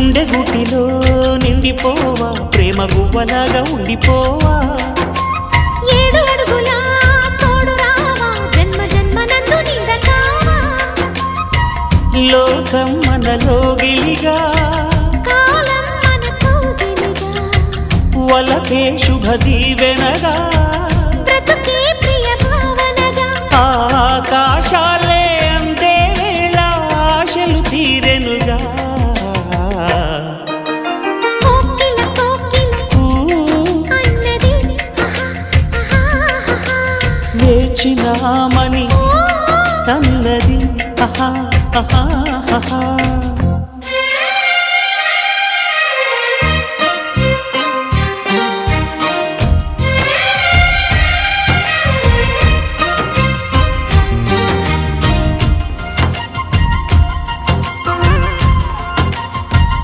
గుండె గుటిలో నిండిపోవా ప్రేమ గువ్వలాగా ఉండిపోవా 7 అడుగుల తోడు రావా జన్మ జన్మనందు నిండకావా లోకం మనలో గిలిగా కాలం మనతో గిలిగా వలకే శుభ దీవెనగా బ్రతుకే ప్రియ భావనగా ఆకాశాలే అందే వేళ ఆశలు తీరెనుగా కోకిల అన్నది వేచినామని అన్నది